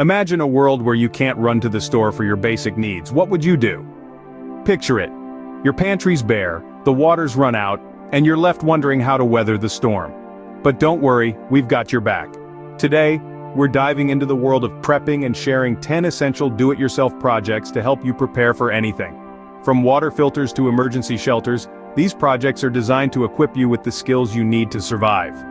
Imagine a world where you can't run to the store for your basic needs. What would you do? Picture it. Your pantry's bare, the water's run out, and you're left wondering how to weather the storm. But don't worry, we've got your back. Today, we're diving into the world of prepping and sharing 10 essential do-it-yourself projects to help you prepare for anything. From water filters to emergency shelters, these projects are designed to equip you with the skills you need to survive.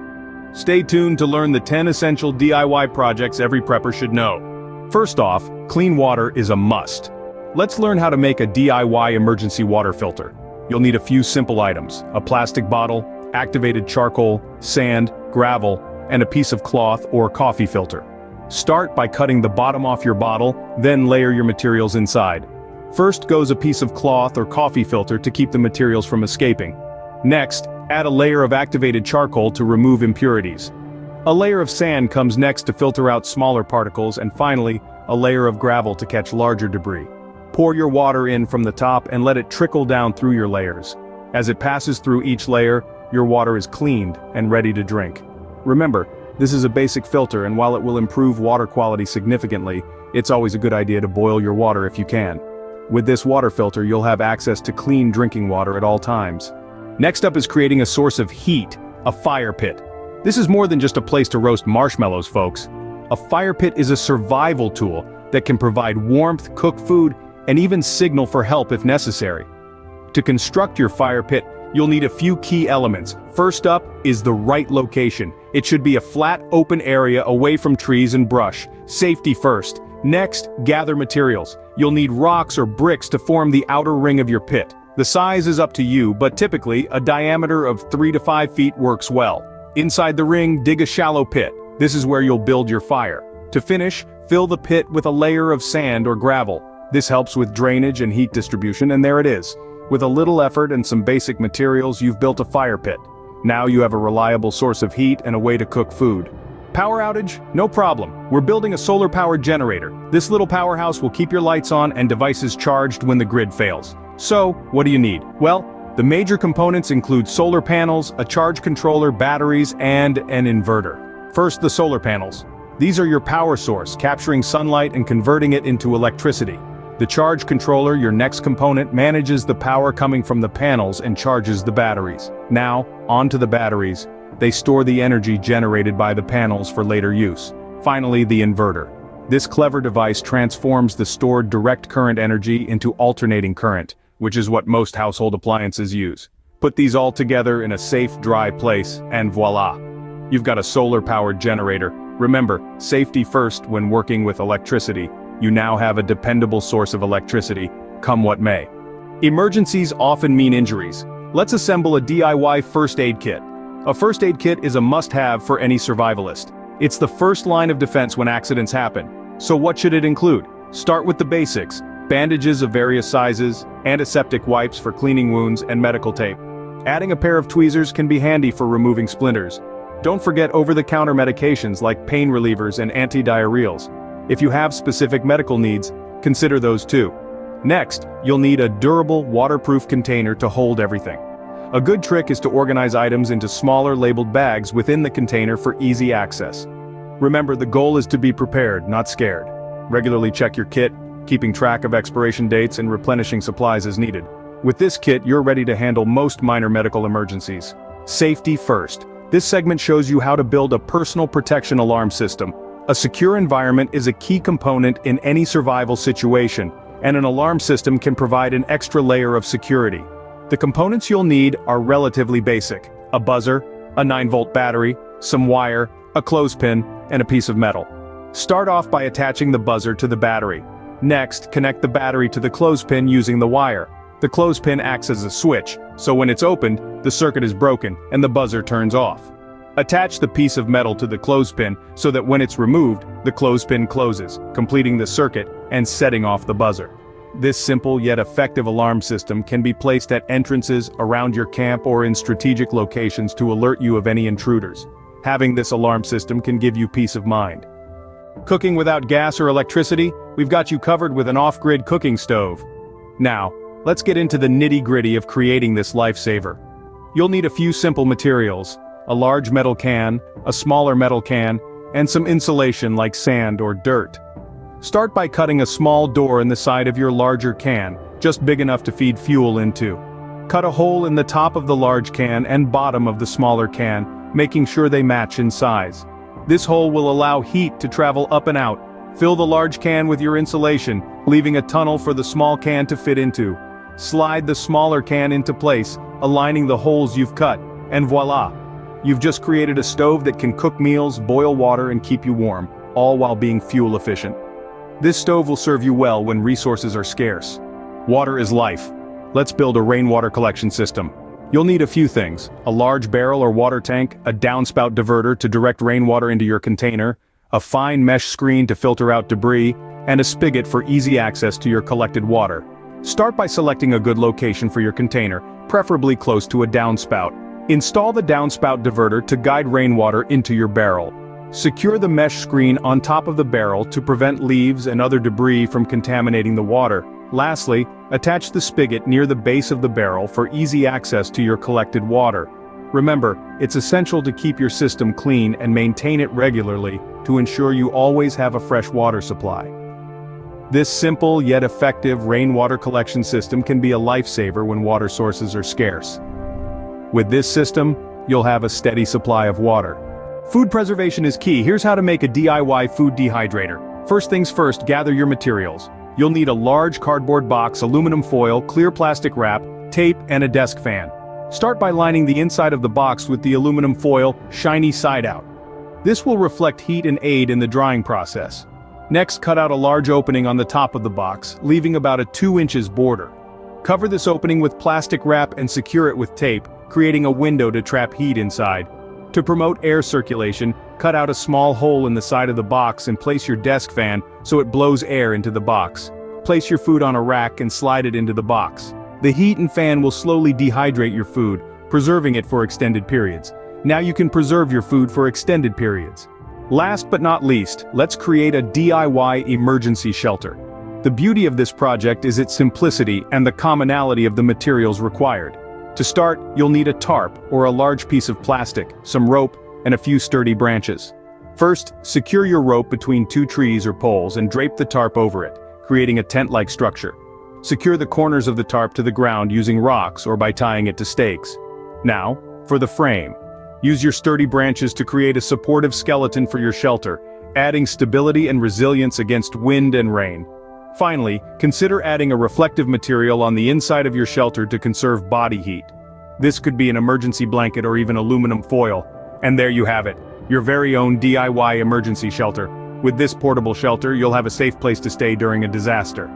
Stay tuned to learn the 10 essential DIY projects every prepper should know. First off, clean water is a must. Let's learn how to make a DIY emergency water filter. You'll need a few simple items: a plastic bottle, activated charcoal, sand, gravel, and a piece of cloth or coffee filter. Start by cutting the bottom off your bottle, then layer your materials inside. First goes a piece of cloth or coffee filter to keep the materials from escaping. Next, add a layer of activated charcoal to remove impurities. A layer of sand comes next to filter out smaller particles, and finally, a layer of gravel to catch larger debris. Pour your water in from the top and let it trickle down through your layers. As it passes through each layer, your water is cleaned and ready to drink. Remember, this is a basic filter, and while it will improve water quality significantly, it's always a good idea to boil your water if you can. With this water filter, you'll have access to clean drinking water at all times. Next up is creating a source of heat, a fire pit. This is more than just a place to roast marshmallows, folks. A fire pit is a survival tool that can provide warmth, cook food, and even signal for help if necessary. To construct your fire pit, you'll need a few key elements. First up is the right location. It should be a flat, open area away from trees and brush. Safety first. Next, gather materials. You'll need rocks or bricks to form the outer ring of your pit. The size is up to you, but typically, a diameter of 3 to 5 feet works well. Inside the ring, dig a shallow pit. This is where you'll build your fire. To finish, fill the pit with a layer of sand or gravel. This helps with drainage and heat distribution, and there it is. With a little effort and some basic materials, you've built a fire pit. Now you have a reliable source of heat and a way to cook food. Power outage? No problem. We're building a solar-powered generator. This little powerhouse will keep your lights on and devices charged when the grid fails. So, what do you need? Well, the major components include solar panels, a charge controller, batteries, and an inverter. First, the solar panels. These are your power source, capturing sunlight and converting it into electricity. The charge controller, your next component, manages the power coming from the panels and charges the batteries. Now, onto the batteries. They store the energy generated by the panels for later use. Finally, the inverter. This clever device transforms the stored direct current energy into alternating current, which is what most household appliances use. Put these all together in a safe, dry place, and voila! You've got a solar-powered generator. Remember, safety first when working with electricity. You now have a dependable source of electricity, come what may. Emergencies often mean injuries. Let's assemble a DIY first aid kit. A first aid kit is a must-have for any survivalist. It's the first line of defense when accidents happen. So what should it include? Start with the basics: bandages of various sizes, antiseptic wipes for cleaning wounds, and medical tape. Adding a pair of tweezers can be handy for removing splinters. Don't forget over-the-counter medications like pain relievers and antidiarrheals. If you have specific medical needs, consider those too. Next, you'll need a durable, waterproof container to hold everything. A good trick is to organize items into smaller labeled bags within the container for easy access. Remember, the goal is to be prepared, not scared. Regularly check your kit, keeping track of expiration dates and replenishing supplies as needed. With this kit, you're ready to handle most minor medical emergencies. Safety first. This segment shows you how to build a personal protection alarm system. A secure environment is a key component in any survival situation, and an alarm system can provide an extra layer of security. The components you'll need are relatively basic: a buzzer, a 9-volt battery, some wire, a clothespin, and a piece of metal. Start off by attaching the buzzer to the battery. Next, connect the battery to the clothespin using the wire. The clothespin acts as a switch, so when it's opened, the circuit is broken and the buzzer turns off. Attach the piece of metal to the clothespin so that when it's removed, the clothespin closes, completing the circuit and setting off the buzzer. This simple yet effective alarm system can be placed at entrances, around your camp, or in strategic locations to alert you of any intruders. Having this alarm system can give you peace of mind. Cooking without gas or electricity? We've got you covered with an off-grid cooking stove. Now, let's get into the nitty-gritty of creating this lifesaver. You'll need a few simple materials: a large metal can, a smaller metal can, and some insulation like sand or dirt. Start by cutting a small door in the side of your larger can, just big enough to feed fuel into. Cut a hole in the top of the large can and bottom of the smaller can, making sure they match in size. This hole will allow heat to travel up and out. Fill the large can with your insulation, leaving a tunnel for the small can to fit into. Slide the smaller can into place, aligning the holes you've cut, and voila! You've just created a stove that can cook meals, boil water, and keep you warm, all while being fuel efficient. This stove will serve you well when resources are scarce. Water is life. Let's build a rainwater collection system. You'll need a few things: a large barrel or water tank, a downspout diverter to direct rainwater into your container, a fine mesh screen to filter out debris, and a spigot for easy access to your collected water. Start by selecting a good location for your container, preferably close to a downspout. Install the downspout diverter to guide rainwater into your barrel. Secure the mesh screen on top of the barrel to prevent leaves and other debris from contaminating the water. Lastly, attach the spigot near the base of the barrel for easy access to your collected water. Remember, it's essential to keep your system clean and maintain it regularly to ensure you always have a fresh water supply. This simple yet effective rainwater collection system can be a lifesaver when water sources are scarce. With this system, you'll have a steady supply of water. Food preservation is key. Here's how to make a DIY food dehydrator. First things first, gather your materials. You'll need a large cardboard box, aluminum foil, clear plastic wrap, tape, and a desk fan. Start by lining the inside of the box with the aluminum foil, shiny side out. This will reflect heat and aid in the drying process. Next, cut out a large opening on the top of the box, leaving about a 2 inches border. Cover this opening with plastic wrap and secure it with tape, creating a window to trap heat inside. To promote air circulation, cut out a small hole in the side of the box and place your desk fan so it blows air into the box. Place your food on a rack and slide it into the box. The heat and fan will slowly dehydrate your food, preserving it for extended periods. Now you can preserve your food for extended periods. Last but not least, let's create a DIY emergency shelter. The beauty of this project is its simplicity and the commonality of the materials required. To start, you'll need a tarp, or a large piece of plastic, some rope, and a few sturdy branches. First, secure your rope between 2 trees or poles and drape the tarp over it, creating a tent-like structure. Secure the corners of the tarp to the ground using rocks or by tying it to stakes. Now, for the frame. Use your sturdy branches to create a supportive skeleton for your shelter, adding stability and resilience against wind and rain. Finally, consider adding a reflective material on the inside of your shelter to conserve body heat. This could be an emergency blanket or even aluminum foil. And there you have it, your very own DIY emergency shelter. With this portable shelter, you'll have a safe place to stay during a disaster.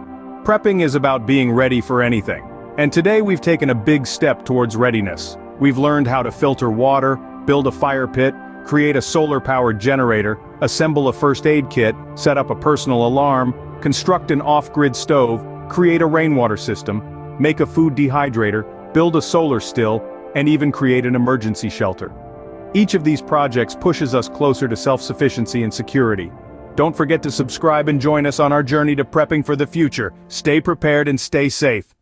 Prepping is about being ready for anything. And today we've taken a big step towards readiness. We've learned how to filter water, build a fire pit, create a solar-powered generator, assemble a first aid kit, set up a personal alarm, construct an off-grid stove, create a rainwater system, make a food dehydrator, build a solar still, and even create an emergency shelter. Each of these projects pushes us closer to self-sufficiency and security. Don't forget to subscribe and join us on our journey to prepping for the future. Stay prepared and stay safe.